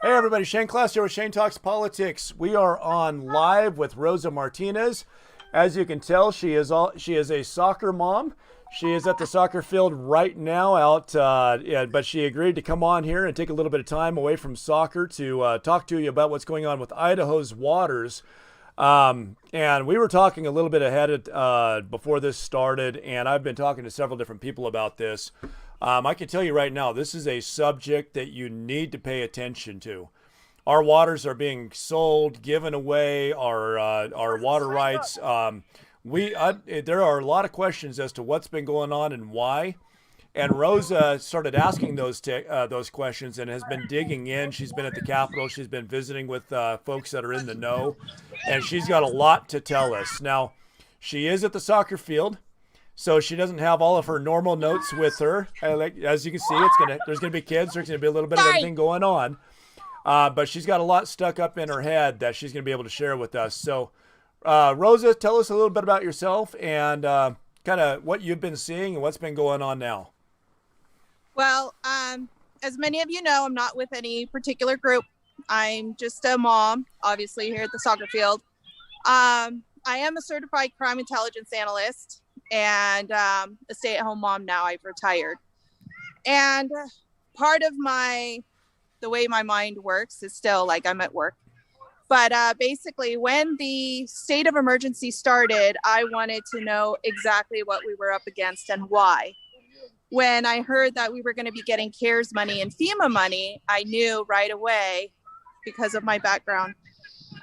Hey everybody, Shane Class here with Shane Talks Politics. We are on live with Rosa Martinez. As you can tell, she is a soccer mom. She is at the soccer field right now but she agreed to come on here and take a little bit of time away from soccer to talk to you about what's going on with Idaho's waters. And we were talking a little bit ahead before this started, and I've been talking to several different people about this. I can tell you right now, this is a subject that you need to pay attention to. Our waters are being sold, given away, our water rights. There are a lot of questions as to what's been going on and why. And Rosa started asking those questions and has been digging in. She's been at the Capitol. She's been visiting with folks that are in the know, and she's got a lot to tell us. Now, she is at the soccer field, so she doesn't have all of her normal notes with her. As you can see, there's gonna be kids. There's gonna be a little bit of everything going on, but she's got a lot stuck up in her head that she's gonna be able to share with us. So, Rosa, tell us a little bit about yourself and kind of what you've been seeing and what's been going on now. Well, as many of you know, I'm not with any particular group. I'm just a mom, obviously, here at the soccer field. I am a certified crime intelligence analyst and a stay-at-home mom now. I've retired. And part of the way my mind works is still like I'm at work. But basically, when the state of emergency started, I wanted to know exactly what we were up against and why. When I heard that we were going to be getting CARES money and FEMA money, I knew right away, because of my background,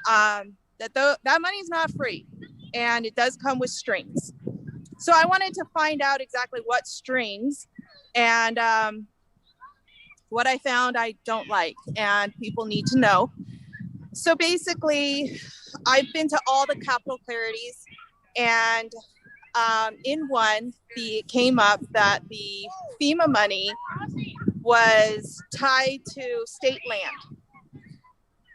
that money is not free, and it does come with strings. So I wanted to find out exactly what strings, and what I found I don't like, and people need to know. So basically, I've been to all the Capitol clarities, and in one, it came up that the FEMA money was tied to state land.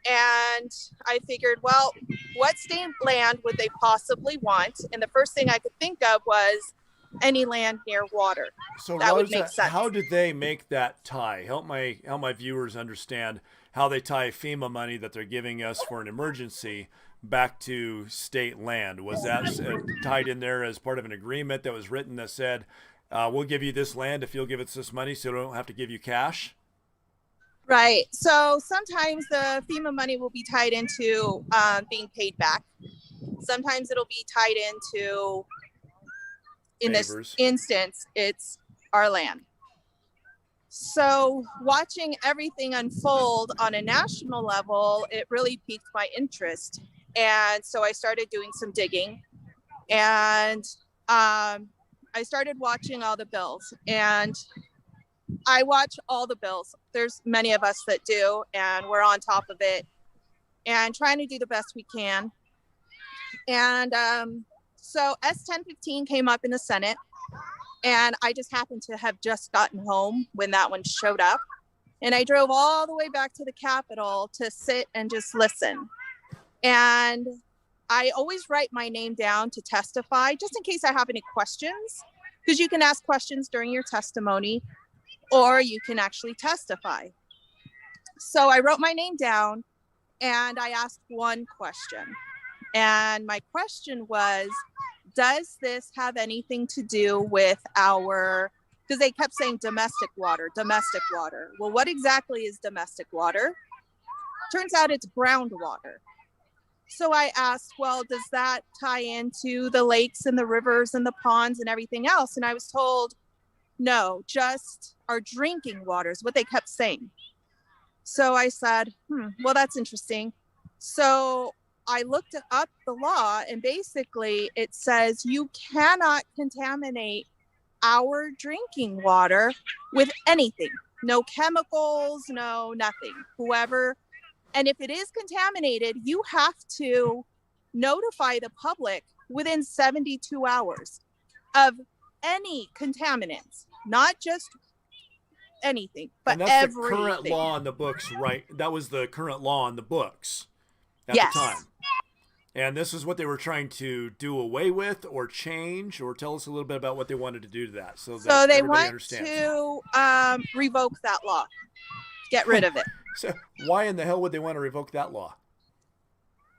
And I figured, well, what state land would they possibly want? And the first thing I could think of was any land near water. So that Rosa, would make sense. How did they make that tie? Help my viewers understand how they tie FEMA money that they're giving us for an emergency back to state land. Was that tied in there as part of an agreement that was written that said, we'll give you this land if you'll give us this money, so we don't have to give you cash? Right. So sometimes the FEMA money will be tied into being paid back. Sometimes it'll be tied into, in this instance, it's our land. So watching everything unfold on a national level, it really piqued my interest. And so I started doing some digging, and I started watching all the bills, and I watch all the bills. There's many of us that do, and we're on top of it and trying to do the best we can. And so S-1015 came up in the Senate, and I just happened to have just gotten home when that one showed up. And I drove all the way back to the Capitol to sit and just listen. And I always write my name down to testify, just in case I have any questions, because you can ask questions during your testimony, or you can actually testify. So I wrote my name down, and I asked one question. And my question was, does this have anything to do with because they kept saying domestic water. Well, what exactly is domestic water? Turns out it's groundwater. So I asked, well, does that tie into the lakes and the rivers and the ponds and everything else? And I was told, no, just our drinking water is what they kept saying. So I said, well, that's interesting. So I looked up the law, and basically it says you cannot contaminate our drinking water with anything. No chemicals, no nothing. And if it is contaminated, you have to notify the public within 72 hours of any contaminants, not just anything, but and that's everything. The current law in the books, right? That was the current law in the books at Yes. the time. And this is what they were trying to do away with or change, or tell us a little bit about what they wanted to do to that. So they want to revoke that law, get rid of it. So why in the hell would they want to revoke that law?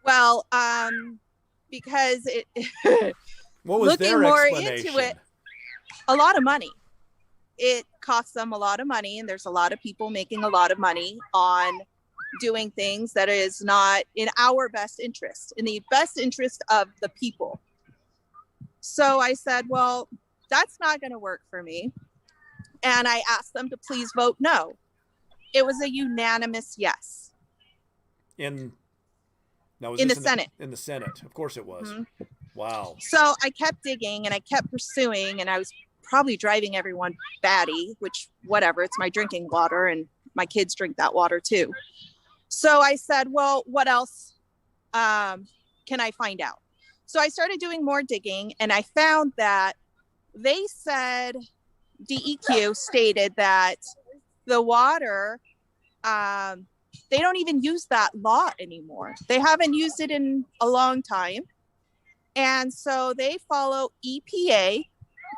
Well, because it what was looking their more explanation? into it, a lot of money. It costs them a lot of money, and there's a lot of people making a lot of money on doing things that is not in our best interest, in the best interest of the people. So I said, well, that's not going to work for me. And I asked them to please vote no. It was a unanimous yes. In the Senate. In the Senate. Of course it was. Mm-hmm. Wow. So I kept digging and I kept pursuing, and I was probably driving everyone batty, which whatever, it's my drinking water and my kids drink that water too. So I said, well, what else can I find out? So I started doing more digging, and I found that they said, DEQ stated that the water, they don't even use that law anymore. They haven't used it in a long time. And so they follow EPA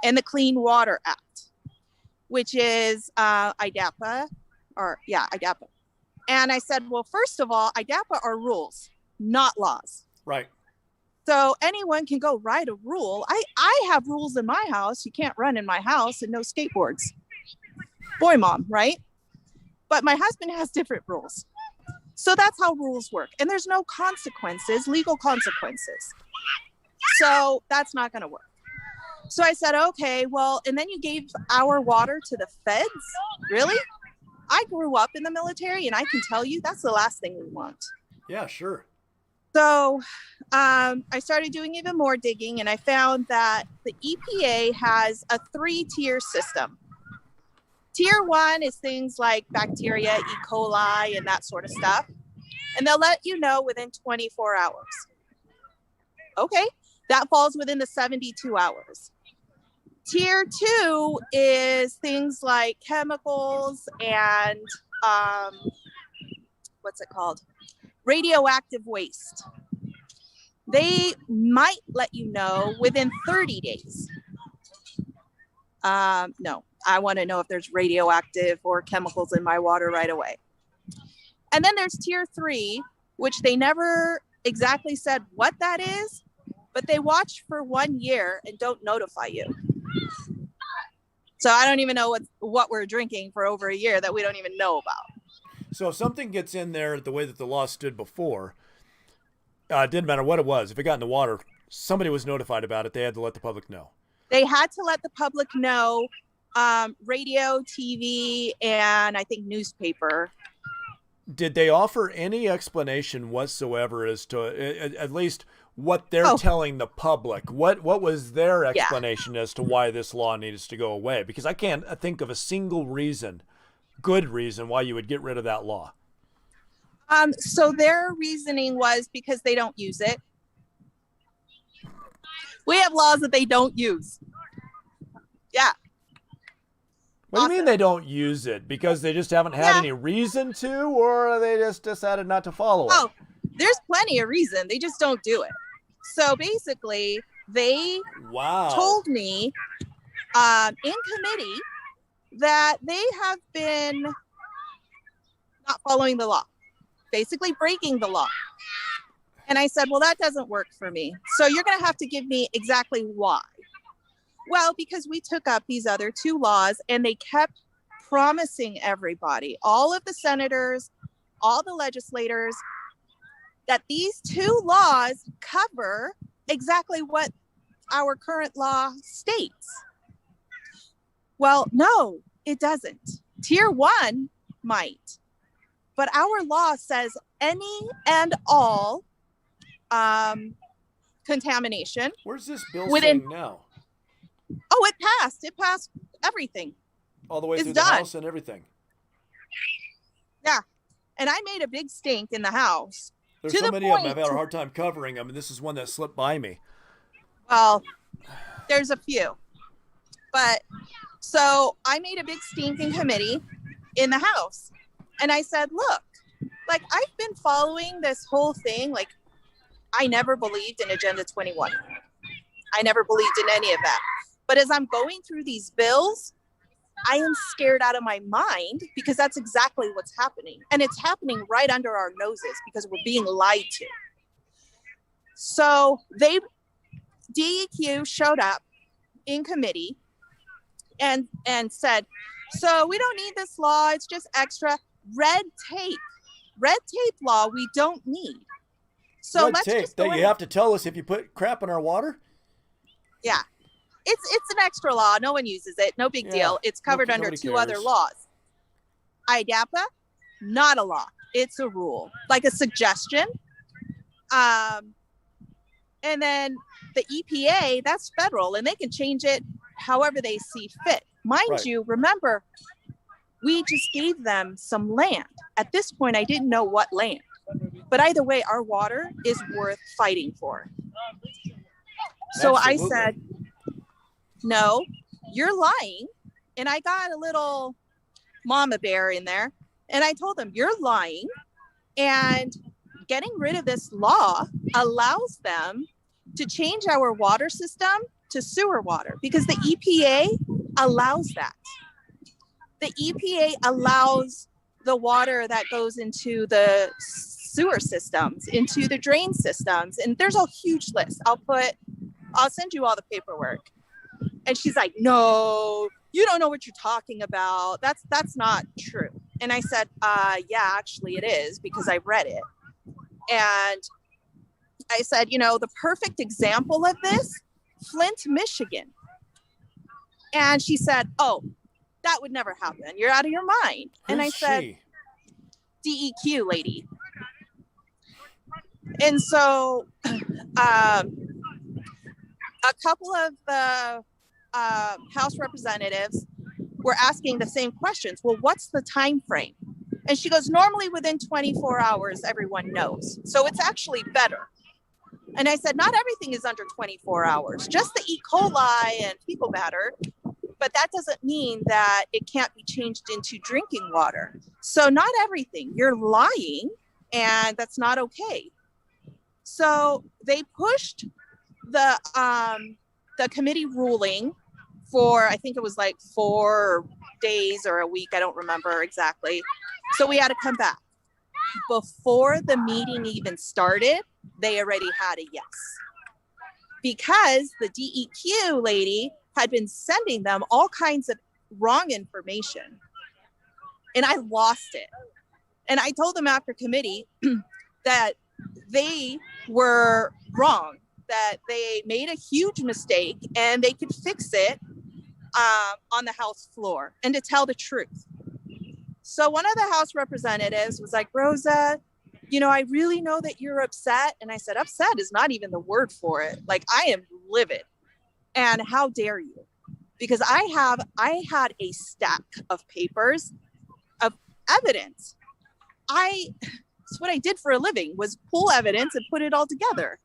and the Clean Water Act, which is IDAPA. And I said, well, first of all, IDAPA are rules, not laws. Right. So anyone can go write a rule. I have rules in my house. You can't run in my house and no skateboards. Boy, mom, right? But my husband has different rules. So that's how rules work. And there's no consequences, legal consequences. So that's not going to work. So I said, okay, well, and then you gave our water to the feds? Really? I grew up in the military, and I can tell you that's the last thing we want. Yeah, sure. So I started doing even more digging, and I found that the EPA has a 3-tier system. Tier 1 is things like bacteria, E. coli, and that sort of stuff. And they'll let you know within 24 hours. Okay, that falls within the 72 hours. Tier 2 is things like chemicals and what's it called? Radioactive waste. They might let you know within 30 days. No, I want to know if there's radioactive or chemicals in my water right away. And then there's tier 3, which they never exactly said what that is, but they watch for 1 year and don't notify you. So I don't even know what we're drinking for over a year that we don't even know about. So if something gets in there the way that the law stood before, it didn't matter what it was. If it got in the water, somebody was notified about it. They had to let the public know. They had to let the public know, radio, TV, and I think newspaper. Did they offer any explanation whatsoever as to at least what they're telling the public? What was their explanation as to why this law needs to go away? Because I can't think of a single reason, good reason, why you would get rid of that law. So their reasoning was because they don't use it. We have laws that they don't use. Yeah. What do you mean they don't use it? Because they just haven't had any reason to, or they just decided not to follow it? Oh, there's plenty of reason. They just don't do it. So basically, they told me in committee that they have been not following the law, basically breaking the law. And I said, well, that doesn't work for me. So you're going to have to give me exactly why. Well, because we took up these other 2 laws, and they kept promising everybody, all of the senators, all the legislators, that these 2 laws cover exactly what our current law states. Well, no, it doesn't. Tier 1 might, but our law says any and all contamination. Where's this bill saying now? Oh, it passed. It passed everything. All the way through the House and everything. Yeah. And I made a big stink in the House. There's so many of them I've had a hard time covering. I mean, this is one that slipped by me. Well, there's a few. But so I made a big stink in committee in the House. And I said, look, like, I've been following this whole thing. Like, I never believed in Agenda 21. I never believed in any of that. But as I'm going through these bills, I am scared out of my mind because that's exactly what's happening. And it's happening right under our noses because we're being lied to. So DEQ showed up in committee and said, so we don't need this law. It's just extra red tape law. We don't need. So red tape that you have to tell us if you put crap in our water. Yeah, it's an extra law. No one uses it. No big deal. It's covered under two other laws. IDAPA, not a law. It's a rule, like a suggestion. And then the EPA, that's federal, and they can change it however they see fit. Mind you, remember, we just gave them some land. At this point, I didn't know what land. But either way, our water is worth fighting for. So absolutely. I said, no, you're lying. And I got a little mama bear in there. And I told them, you're lying. And getting rid of this law allows them to change our water system to sewer water because the EPA allows that. The EPA allows the water that goes into the sewer systems, into the drain systems. And there's a huge list. I'll send you all the paperwork. And she's like, no, you don't know what you're talking about. That's not true. And I said, yeah, actually it is because I read it. And I said, the perfect example of this, Flint, Michigan. And she said, oh, that would never happen. You're out of your mind. And I said, DEQ lady. And so a couple of the House representatives were asking the same questions. Well, what's the time frame? And she goes, normally within 24 hours, everyone knows. So it's actually better. And I said, not everything is under 24 hours, just the E. coli and fecal matter. But that doesn't mean that it can't be changed into drinking water. So not everything. You're lying, and that's not okay. So they pushed the committee ruling for, I think it was like 4 days or a week. I don't remember exactly. So we had to come back. Before the meeting even started, they already had a yes. Because the DEQ lady had been sending them all kinds of wrong information. And I lost it. And I told them after committee that they were wrong, that they made a huge mistake and they could fix it on the House floor, and to tell the truth. So one of the House representatives was like, Rosa, I really know that you're upset. And I said, upset is not even the word for it. Like, I am livid. And how dare you? Because I had a stack of papers of evidence. It's what I did for a living, was pull evidence and put it all together.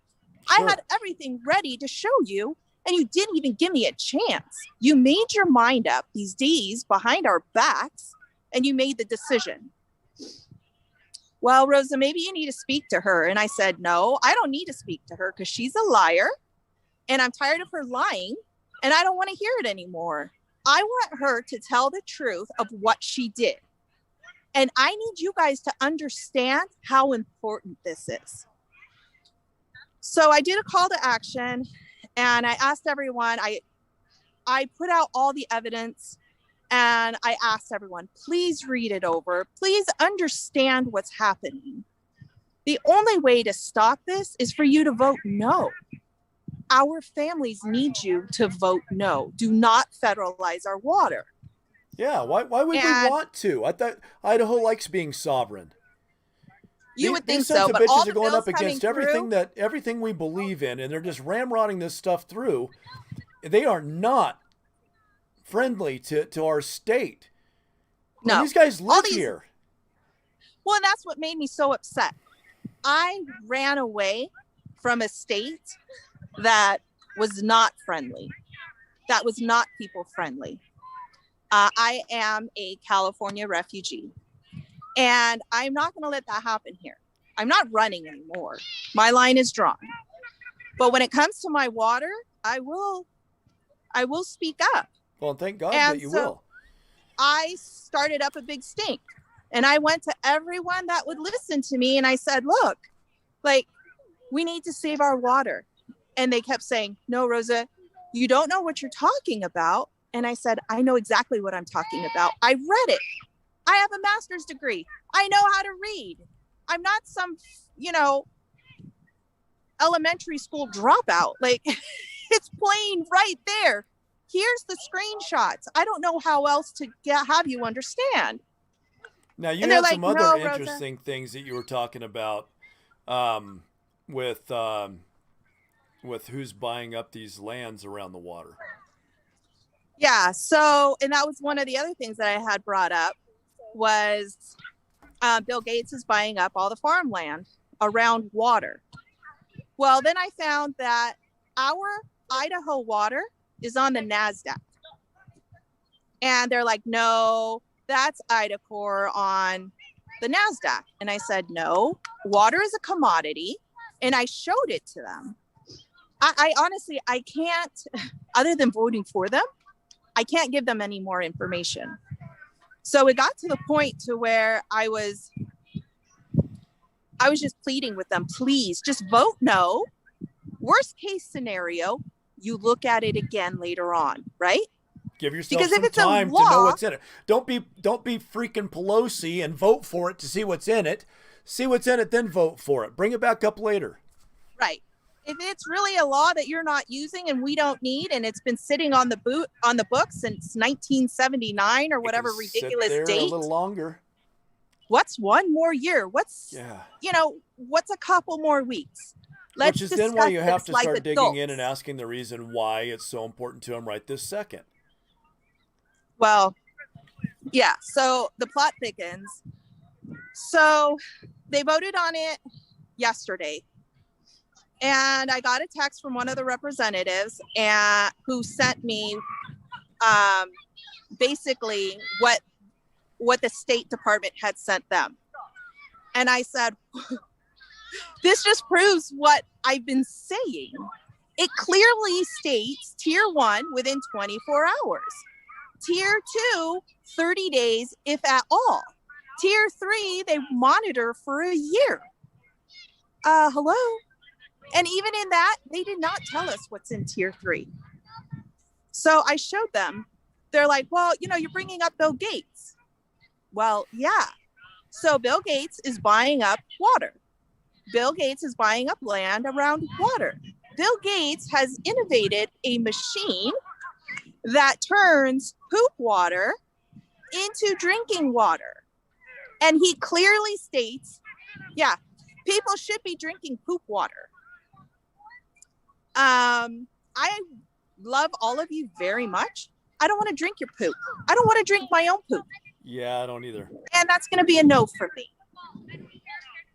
Sure. I had everything ready to show you, and you didn't even give me a chance. You made your mind up these days behind our backs, and you made the decision. Well, Rosa, maybe you need to speak to her. And I said, no, I don't need to speak to her because she's a liar, and I'm tired of her lying, and I don't want to hear it anymore. I want her to tell the truth of what she did. And I need you guys to understand how important this is. So I did a call to action, and I asked everyone, I put out all the evidence, and I asked everyone, please read it over. Please understand what's happening. The only way to stop this is for you to vote no. Our families need you to vote no. Do not federalize our water. Yeah, why would we want to? I thought Idaho likes being sovereign. You would think these so, sons of but bitches all are the going bills up against everything we believe in, and they're just ramrodding this stuff through. They are not friendly to our state. No, and these guys live here. Well, and that's what made me so upset. I ran away from a state that was not friendly, that was not people friendly. I am a California refugee, and I'm not going to let that happen here. I'm not running anymore. My line is drawn. But when it comes to my water, I will speak up. Well, thank God that you will. I started up a big stink, and I went to everyone that would listen to me, and I said, look, like, we need to save our water. And they kept saying, no, Rosa, you don't know what you're talking about. And I said, I know exactly what I'm talking about. I read it. I have a master's degree. I know how to read. I'm not some, elementary school dropout. Like, it's plain right there. Here's the screenshots. I don't know how else to have you understand. Now, you had some other interesting things that you were talking about with who's buying up these lands around the water. Yeah. So, and that was one of the other things that I had brought up was Bill Gates is buying up all the farmland around water. Well, then I found that our Idaho water is on the NASDAQ. And they're like, no, that's Idaho on the NASDAQ. And I said, no, water is a commodity. And I showed it to them. I honestly, I can't, other than voting for them, I can't give them any more information. So it got to the point to where I was just pleading with them, please just vote no. Worst case scenario, you look at it again later on, right? Give yourself some time to know what's in it. Don't be freaking Pelosi and vote for it to see what's in it. See what's in it, then vote for it. Bring it back up later. Right. If it's really a law that you're not using and we don't need, and it's been sitting on the books since 1979 or whatever ridiculous date, a little longer. What's one more year? What's a couple more weeks? Which is then why you have to start digging in and asking the reason why it's so important to them right this second. Well, yeah. So the plot thickens. So they voted on it yesterday. And I got a text from one of the representatives who sent me basically what the State Department had sent them. And I said, this just proves what I've been saying. It clearly states tier 1 within 24 hours. Tier 2, 30 days, if at all. Tier 3, they monitor for a year. Hello? And even in that, they did not tell us what's in tier 3. So I showed them. They're like, well, you're bringing up Bill Gates. Well, yeah. So Bill Gates is buying up water. Bill Gates is buying up land around water. Bill Gates has innovated a machine that turns poop water into drinking water. And he clearly states, yeah, people should be drinking poop water. I love all of you very much. I don't want to drink your poop. I don't want to drink my own poop. Yeah, I don't either. And that's going to be a no for me.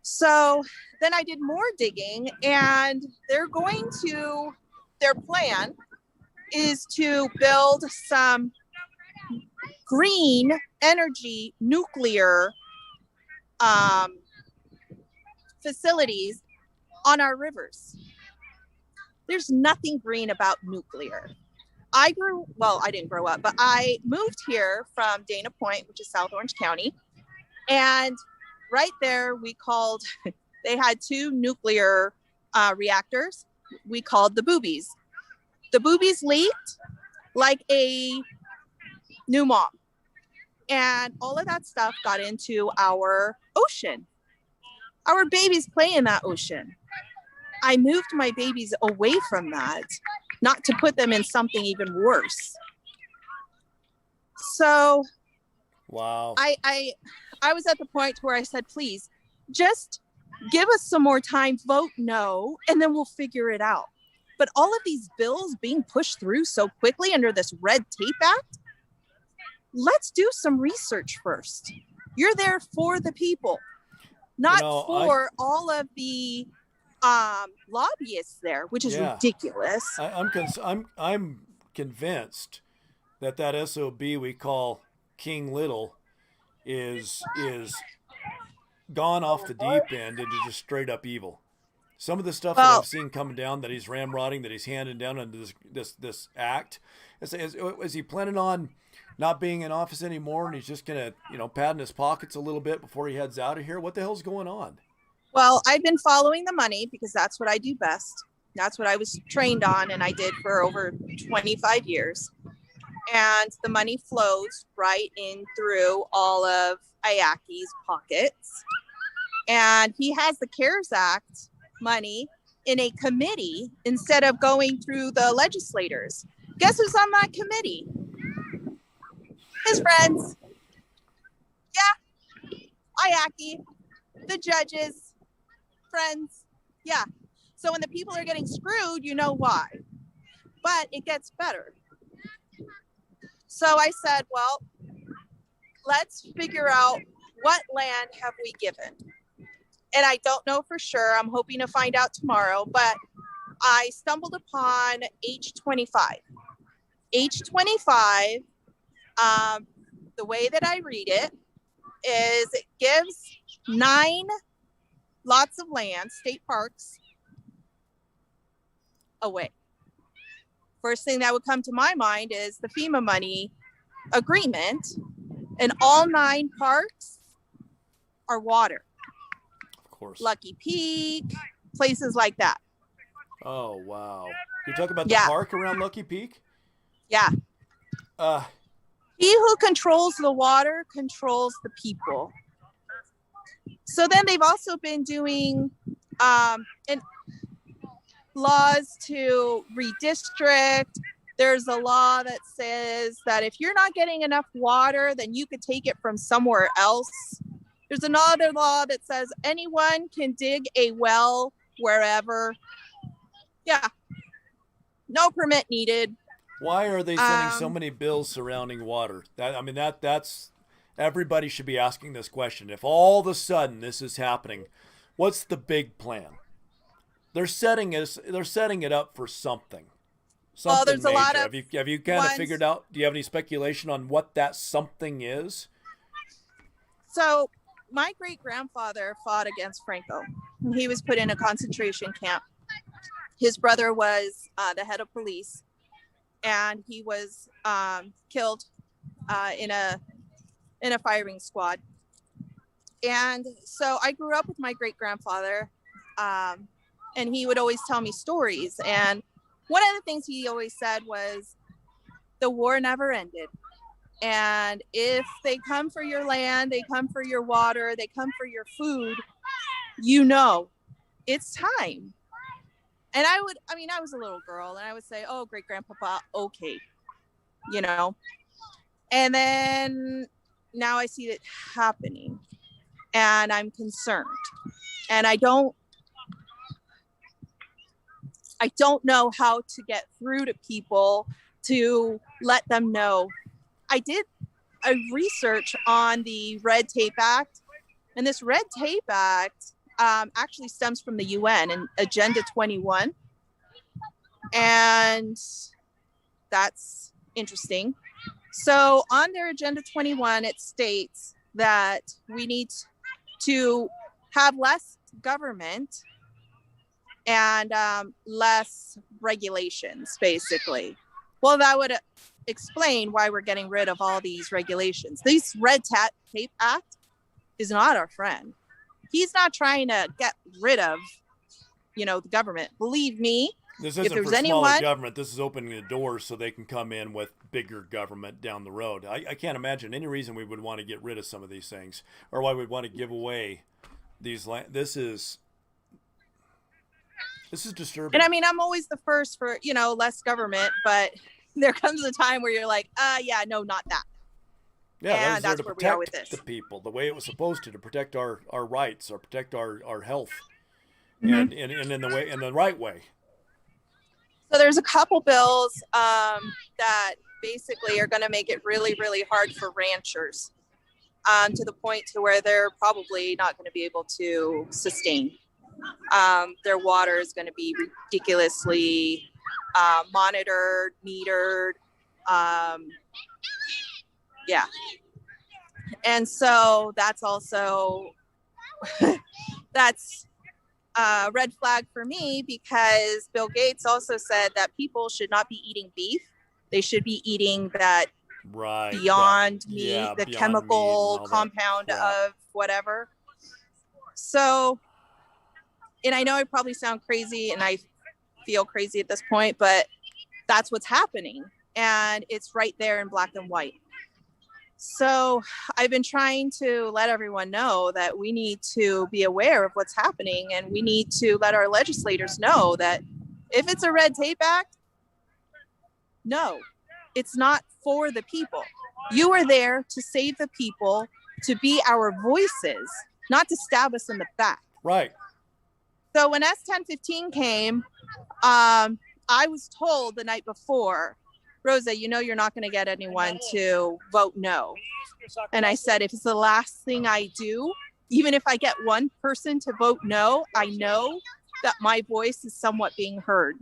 So then I did more digging, and their plan is to build some green energy nuclear facilities on our rivers. There's nothing green about nuclear. I didn't grow up, but I moved here from Dana Point, which is South Orange County. And right there, they had 2 nuclear reactors. We called the boobies. The boobies leaked like a new mom. And all of that stuff got into our ocean. Our babies play in that ocean. I moved my babies away from that, not to put them in something even worse. So wow. I was at the point where I said, please, just give us some more time, vote no, and then we'll figure it out. But all of these bills being pushed through so quickly under this Red Tape Act, let's do some research first. You're there for the people, not for all of the lobbyists there, which is ridiculous. I'm convinced that SOB we call King Little is gone off the deep end into just straight up evil. Some of the stuff that Well, I've seen coming down, that he's ramrodding, that he's handing down under this act, is he planning on not being in office anymore, and he's just gonna pad in his pockets a little bit before he heads out of here? What the hell's going on? well, I've been following the money because that's what I do best. That's what I was trained on, and I did for over 25 years. And the money flows right in through all of Iaki's pockets. And he has the CARES Act money in a committee instead of going through the legislators. Guess who's on that committee? His friends. Yeah, Iaki, the judges, friends. Yeah. So when the people are getting screwed, you know why. But it gets better. So I said, well, let's figure out what land have we given. And I don't know for sure. I'm hoping to find out tomorrow, but I stumbled upon H25. H25, the way that I read it is it gives 9 lots of land, state parks, away. First thing that would come to my mind is the FEMA money agreement, and all 9 parks are water. Of course. Lucky Peak, places like that. Oh, wow. You talk about the park around Lucky Peak? Yeah. He who controls the water controls the people. So then they've also been doing laws to redistrict. There's a law that says that if you're not getting enough water, then you could take it from somewhere else. There's another law that says anyone can dig a well wherever. Yeah. No permit needed. Why are they sending so many bills surrounding water? That's everybody should be asking this question. If all of a sudden this is happening, what's the big plan? They're setting it up for something. Something there's major. A lot of have you kind of figured out? Do you have any speculation on what that something is? So my great grandfather fought against Franco. He was put in a concentration camp. His brother was the head of police, and he was killed in a firing squad. And so I grew up with my great grandfather, and he would always tell me stories. And one of the things he always said was, the war never ended. And if they come for your land, they come for your water, they come for your food, it's time. And I was a little girl, and I would say, oh, great grandpapa, okay. And then now I see it happening, and I'm concerned. And I don't know how to get through to people to let them know. I did a research on the Red Tape Act, and this Red Tape Act actually stems from the UN and Agenda 21. And that's interesting. So on their Agenda 21, it states that we need to have less government and less regulations, basically. Well, that would explain why we're getting rid of all these regulations. This Red Tape Act is not our friend. He's not trying to get rid of, the government. Believe me, this isn't for smaller government. This is opening the doors so they can come in with bigger government down the road. I can't imagine any reason we would want to get rid of some of these things, or why we'd want to give away these land. This is disturbing. And I'm always the first for, less government, but there comes a time where you're like, no, not that. Yeah, that's where we are with this. The people, the way it was supposed to protect our rights, or protect our health, and in the right way. So there's a couple bills that basically are going to make it really, really hard for ranchers, to the point to where they're probably not going to be able to sustain. Their water is going to be ridiculously monitored, metered. And so that's also that's a red flag for me, because Bill Gates also said that people should not be eating beef. They should be eating that beyond meat, the beyond chemical meat compound of whatever. So, and I know I probably sound crazy and I feel crazy at this point, but that's what's happening. And it's right there in black and white. So I've been trying to let everyone know that we need to be aware of what's happening, and we need to let our legislators know that if it's a red tape act, no, it's not for the people. You are there to save the people, to be our voices, not to stab us in the back. Right. So when S1015 came, I was told the night before, Rosa, you know you're not going to get anyone to vote no. And I said, if it's the last thing I do, even if I get one person to vote no, I know that my voice is somewhat being heard.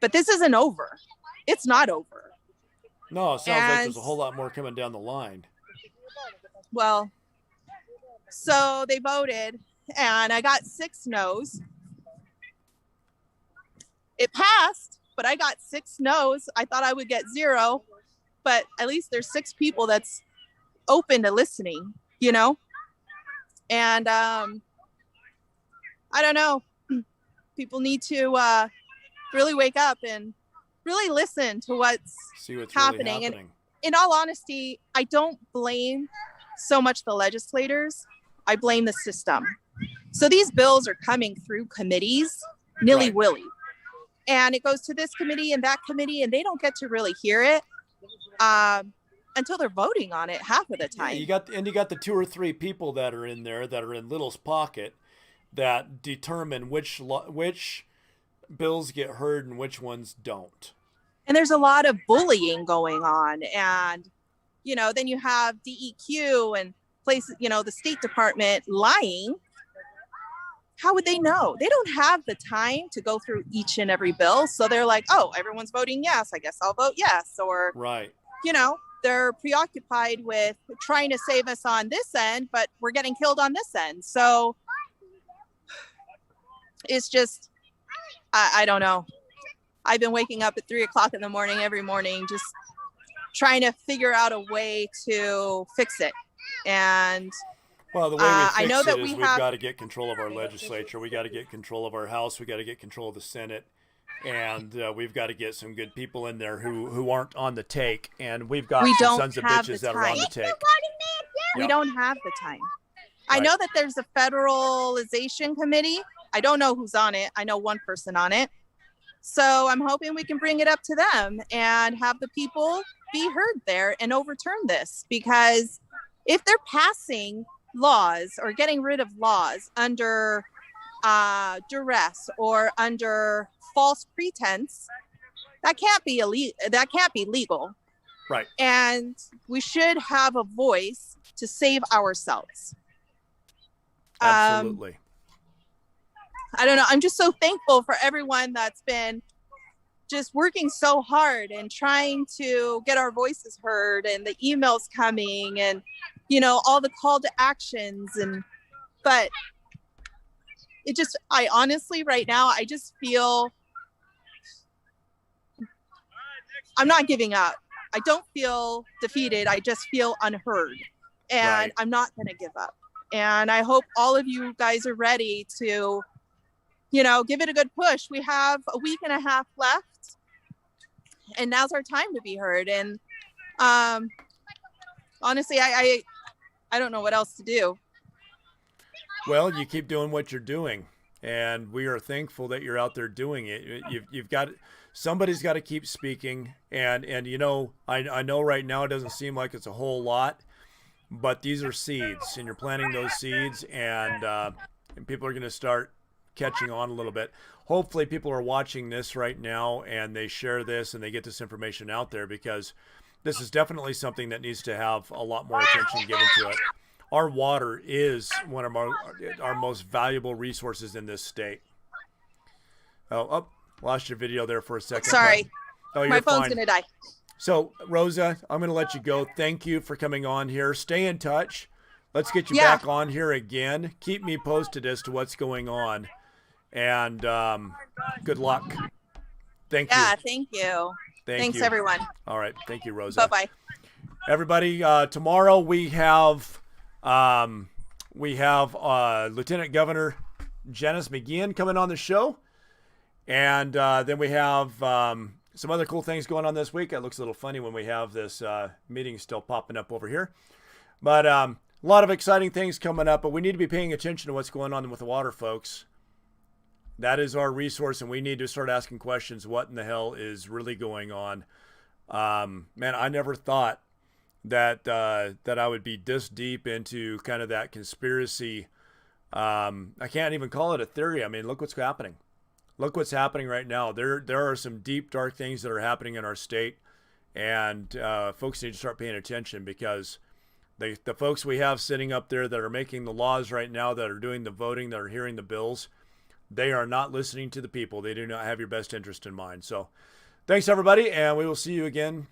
But this isn't over. It's not over. No, it sounds like there's a whole lot more coming down the line. Well, so they voted, and I got 6 no's. It passed, but I got 6 no's. I thought I would get 0, but at least there's 6 people that's open to listening, you know? And I don't know. People need to really wake up and really listen to what's happening. Really And in all honesty, I don't blame so much the legislators. I blame the system. So these bills are coming through committees, nilly-willy. And it goes to this committee and that committee, and they don't get to really hear it until they're voting on it half of the time. Yeah, you got the 2 or 3 people that are in there that are in Little's pocket that determine which bills get heard and which ones don't. And there's a lot of bullying going on. And, you know, then you have DEQ and places, you know, the State Department lying. How would they know? They don't have the time to go through each and every bill. So they're like, oh, everyone's voting yes, I guess I'll vote yes. Or, you know, they're preoccupied with trying to save us on this end, but we're getting killed on this end. So it's just, I don't know. I've been waking up at 3 o'clock in the morning every morning, just trying to figure out a way to fix it. And well, the way we fix I know that we've got to get control of our legislature. We got to get control of our House. We got to get control of the Senate. And we've got to get some good people in there who aren't on the take. And we've got some sons of bitches that are on the take. We don't have the time. I know that there's a federalization committee. I don't know who's on it. I know one person on it. So I'm hoping we can bring it up to them and have the people be heard there and overturn this. Because if they're passing laws or getting rid of laws under duress or under false pretense, that can't be legal. Right. And we should have a voice to save ourselves. Absolutely. I don't know. I'm just so thankful for everyone that's been just working so hard and trying to get our voices heard, and the emails coming, and, you know, all the call to actions. But it just, I honestly, right now, I just feel I'm not giving up. I don't feel defeated. I just feel unheard, and I'm not going to give up. And I hope all of you guys are ready to, you know, give it a good push. We have a week and a half left, and now's our time to be heard. And honestly, I don't know what else to do. Well, you keep doing what you're doing, and we are thankful that you're out there doing it. You've got, somebody's got to keep speaking, and you know, I know right now it doesn't seem like it's a whole lot, but these are seeds, and you're planting those seeds, and people are going to start catching on a little bit. Hopefully people are watching this right now and they share this and they get this information out there, because this is definitely something that needs to have a lot more attention given to it. Our water is one of our most valuable resources in this state. Oh, lost your video there for a second. Sorry. But, my phone's going to die. So, Rosa, I'm going to let you go. Thank you for coming on here. Stay in touch. let's get you back on here again. Keep me posted as to what's going on. And good luck. Thank you. Yeah, thank you. Thanks, everyone. All right. Thank you, Rosa. Bye-bye. Everybody, tomorrow we have Lieutenant Governor Janice McGeehan coming on the show. And then we have some other cool things going on this week. It looks a little funny when we have this meeting still popping up over here. But a lot of exciting things coming up, but we need to be paying attention to what's going on with the water, folks. That is our resource, and we need to start asking questions. What in the hell is really going on? Man, I never thought that that I would be this deep into kind of that conspiracy. I can't even call it a theory. I mean, look what's happening. Look what's happening right now. There are some deep, dark things that are happening in our state, and folks need to start paying attention, because the folks we have sitting up there that are making the laws right now, that are doing the voting, that are hearing the bills, they are not listening to the people. They do not have your best interest in mind. So thanks, everybody, and we will see you again